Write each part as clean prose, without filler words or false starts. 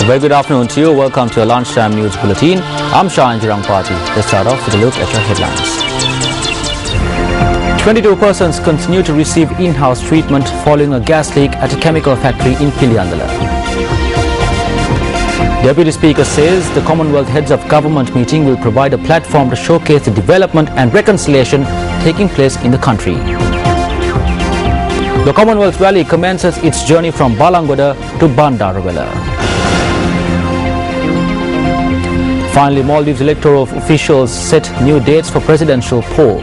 Very good afternoon to you. Welcome to a lunchtime news bulletin. I'm Shahan Jirangpati. Let's start off with a look at your headlines. 22 persons continue to receive in-house treatment following a gas leak at a chemical factory in Piliyandala. Deputy Speaker says the Commonwealth Heads of Government meeting will provide a platform to showcase the development and reconciliation taking place in the country. The Commonwealth Rally commences its journey from Balangoda to Bandarawela. Finally, Maldives electoral officials set new dates for presidential poll.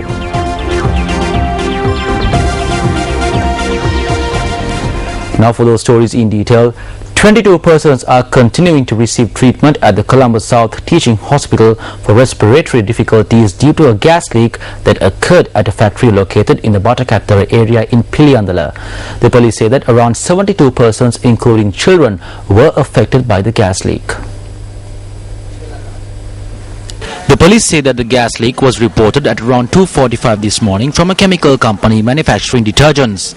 Now for those stories in detail. 22 persons are continuing to receive treatment at the Colombo South Teaching Hospital for respiratory difficulties due to a gas leak that occurred at a factory located in the Batakattara area in Piliyandala. The police say that around 72 persons, including children, were affected by the gas leak. The police say that the gas leak was reported at around 2:45 this morning from a chemical company manufacturing detergents.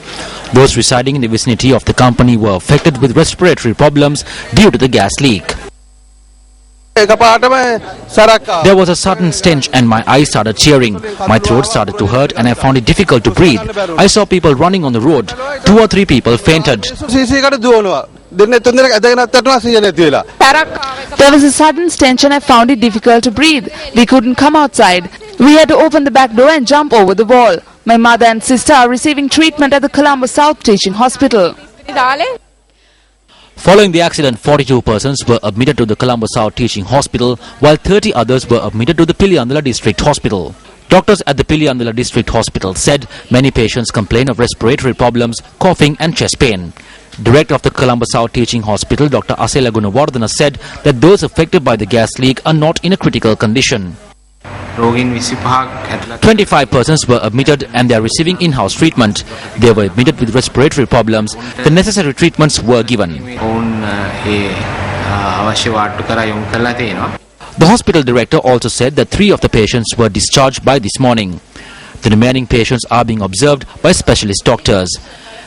Those residing in the vicinity of the company were affected with respiratory problems due to the gas leak. There was a sudden stench and my eyes started tearing. My throat started to hurt and I found it difficult to breathe. I saw people running on the road. 2 or 3 people fainted. There was a sudden stench and I found it difficult to breathe. We couldn't come outside. We had to open the back door and jump over the wall. My mother and sister are receiving treatment at the Colombo South Teaching Hospital. Following the accident, 42 persons were admitted to the Colombo South Teaching Hospital, while 30 others were admitted to the Piliyandala District Hospital. Doctors at the Piliyandala District Hospital said many patients complain of respiratory problems, coughing and chest pain. Director of the Colombo South Teaching Hospital, Dr. Asela Gunawardana, said that those affected by the gas leak are not in a critical condition. 25 persons were admitted and they are receiving in-house treatment. They were admitted with respiratory problems. The necessary treatments were given. The hospital director also said that 3 of the patients were discharged by this morning. The remaining patients are being observed by specialist doctors.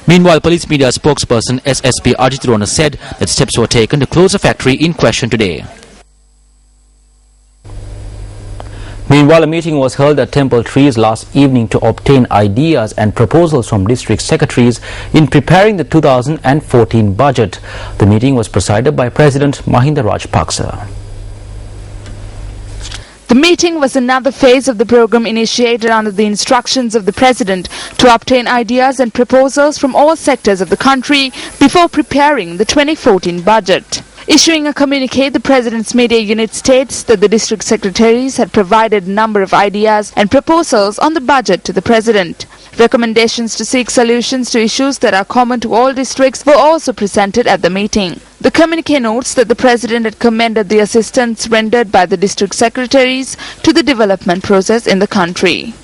Meanwhile, police media spokesperson SSP Ajit Rona said that steps were taken to close the factory in question today. Meanwhile, a meeting was held at Temple Trees last evening to obtain ideas and proposals from district secretaries in preparing the 2014 budget. The meeting was presided by President Mahinda Rajapaksa. The meeting was another phase of the program initiated under the instructions of the President to obtain ideas and proposals from all sectors of the country before preparing the 2014 budget. Issuing a communique, the President's media unit states that the district secretaries had provided a number of ideas and proposals on the budget to the President. Recommendations to seek solutions to issues that are common to all districts were also presented at the meeting. The communique notes that the President had commended the assistance rendered by the district secretaries to the development process in the country.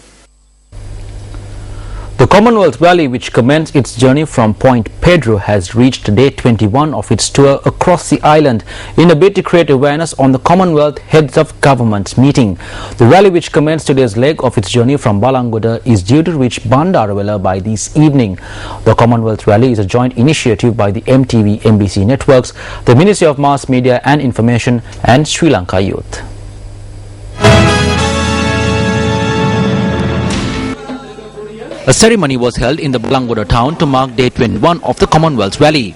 The Commonwealth Rally, which commenced its journey from Point Pedro, has reached day 21 of its tour across the island in a bid to create awareness on the Commonwealth Heads of Government meeting. The rally, which commenced today's leg of its journey from Balangoda, is due to reach Bandarawela by this evening. The Commonwealth Rally is a joint initiative by the MTV MBC networks, the Ministry of Mass Media and Information, and Sri Lanka Youth. A ceremony was held in the Balangoda town to mark day 21 of the Commonwealth Rally.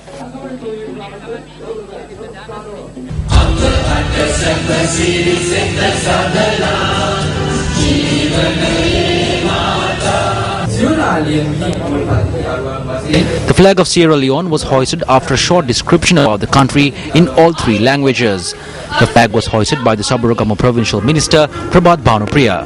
The flag of Sierra Leone was hoisted after a short description about the country in all 3 languages. The flag was hoisted by the Sabaragama Provincial Minister Prabhat Bhanupriya.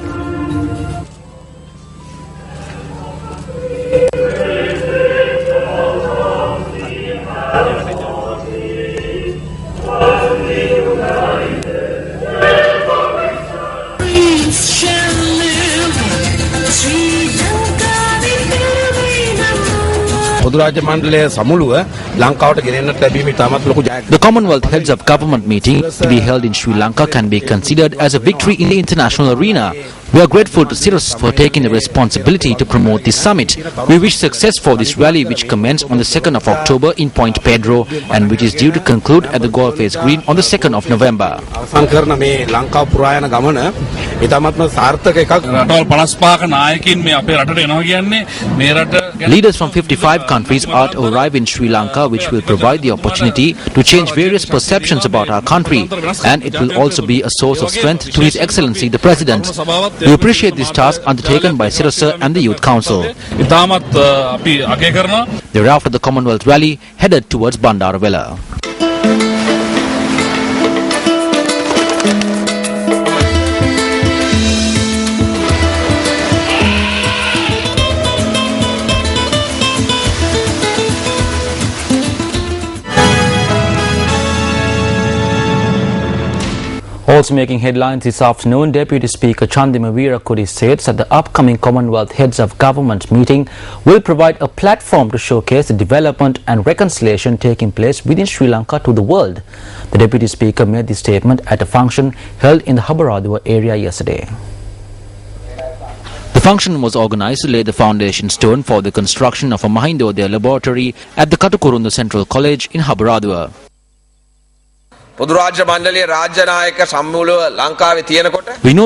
The Commonwealth Heads of Government meeting to be held in Sri Lanka can be considered as a victory in the international arena. We are grateful to Sirus for taking the responsibility to promote this summit. We wish success for this rally which commenced on the 2nd of October in Point Pedro and which is due to conclude at the Golf Face Green on the 2nd of November. Leaders from 55 countries are to arrive in Sri Lanka, which will provide the opportunity to change various perceptions about our country, and it will also be a source of strength to His Excellency the President. We appreciate this task undertaken by Sirasa and the Youth Council. Thereafter, the Commonwealth rally headed towards Bandaravela. Also making headlines this afternoon, Deputy Speaker Chandima Weerakudi states that the upcoming Commonwealth Heads of Government meeting will provide a platform to showcase the development and reconciliation taking place within Sri Lanka to the world. The Deputy Speaker made this statement at a function held in the Habaraduwa area yesterday. The function was organised to lay the foundation stone for the construction of a Mahindodaya laboratory at the Katukurundu Central College in Habaraduwa. We know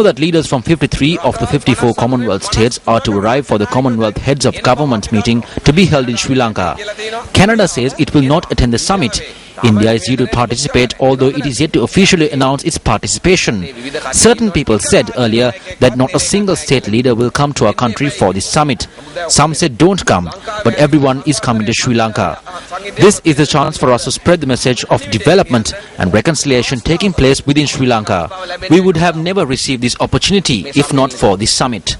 that leaders from 53 of the 54 Commonwealth states are to arrive for the Commonwealth Heads of Government meeting to be held in Sri Lanka. Canada says it will not attend the summit. India is due to participate, although it is yet to officially announce its participation. Certain people said earlier that not a single state leader will come to our country for this summit. Some said don't come, but everyone is coming to Sri Lanka. This is the chance for us to spread the message of development and reconciliation taking place within Sri Lanka. We would have never received this opportunity if not for this summit.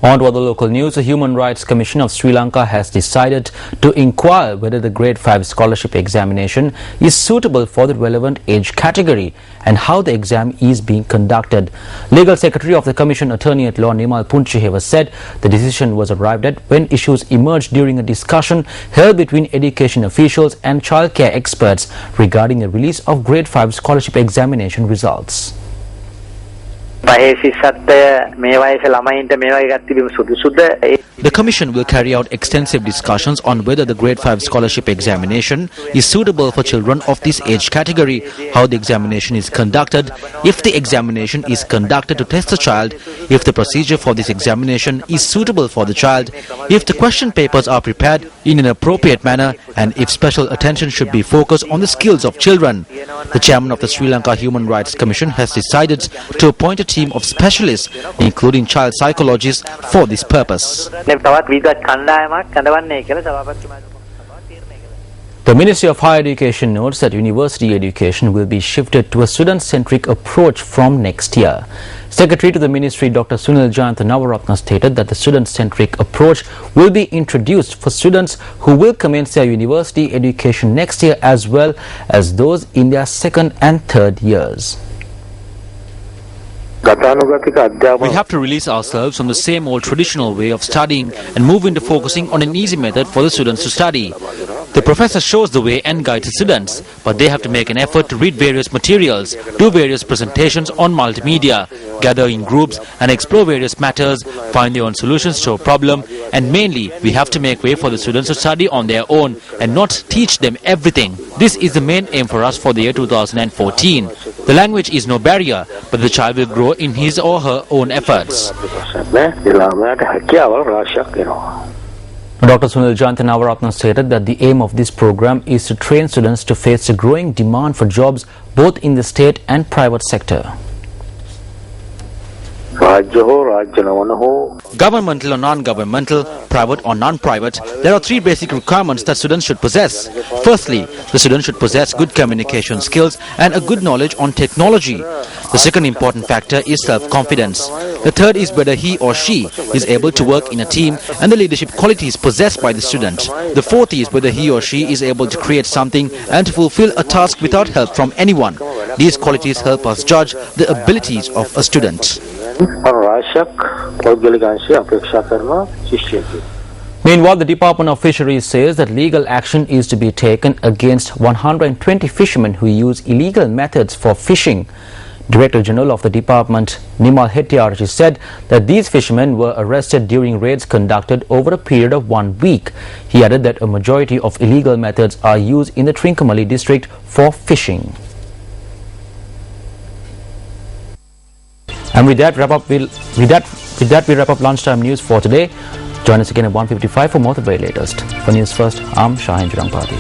On to other local news, the Human Rights Commission of Sri Lanka has decided to inquire whether the Grade 5 scholarship examination is suitable for the relevant age category and how the exam is being conducted. Legal Secretary of the Commission, Attorney at Law Nimal Punchiheva, said the decision was arrived at when issues emerged during a discussion held between education officials and childcare experts regarding the release of Grade 5 scholarship examination results. The Commission will carry out extensive discussions on whether the Grade 5 scholarship examination is suitable for children of this age category, how the examination is conducted, if the examination is conducted to test the child, if the procedure for this examination is suitable for the child, if the question papers are prepared in an appropriate manner, and if special attention should be focused on the skills of children. The chairman of the Sri Lanka Human Rights Commission has decided to appoint a team of specialists, including child psychologists, for this purpose. The Ministry of Higher Education notes that university education will be shifted to a student-centric approach from next year. Secretary to the Ministry, Dr. Sunil Jayantha Navaratna, stated that the student-centric approach will be introduced for students who will commence their university education next year as well as those in their second and third years. We have to release ourselves from the same old traditional way of studying and move into focusing on an easy method for the students to study. The professor shows the way and guides the students, but they have to make an effort to read various materials, do various presentations on multimedia, gather in groups and explore various matters, find their own solutions to a problem, and mainly we have to make way for the students to study on their own and not teach them everything. This is the main aim for us for the year 2014. The language is no barrier, but the child will grow in his or her own efforts. Dr. Sunil Jayantha Navaratna stated that the aim of this program is to train students to face the growing demand for jobs both in the state and private sector. Governmental or non-governmental, private or non-private, there are three basic requirements that students should possess. Firstly, the student should possess good communication skills and a good knowledge on technology. The second important factor is self-confidence. The third is whether he or she is able to work in a team and the leadership qualities possessed by the student. The fourth is whether he or she is able to create something and to fulfill a task without help from anyone. These qualities help us judge the abilities of a student. Meanwhile, the Department of Fisheries says that legal action is to be taken against 120 fishermen who use illegal methods for fishing. Director General of the department, Nimal Hettiarji, said that these fishermen were arrested during raids conducted over a period of 1 week. He added that a majority of illegal methods are used in the Trincomalee district for fishing. And with that, we wrap up lunchtime news for today. Join us again at 1:55 for more of the very latest. For News First, I'm Shahin Jurangpati.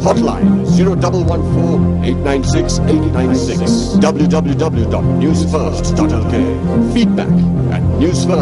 Hotline 0114 896 896. www.newsfirst.lk. Feedback at newsfirst.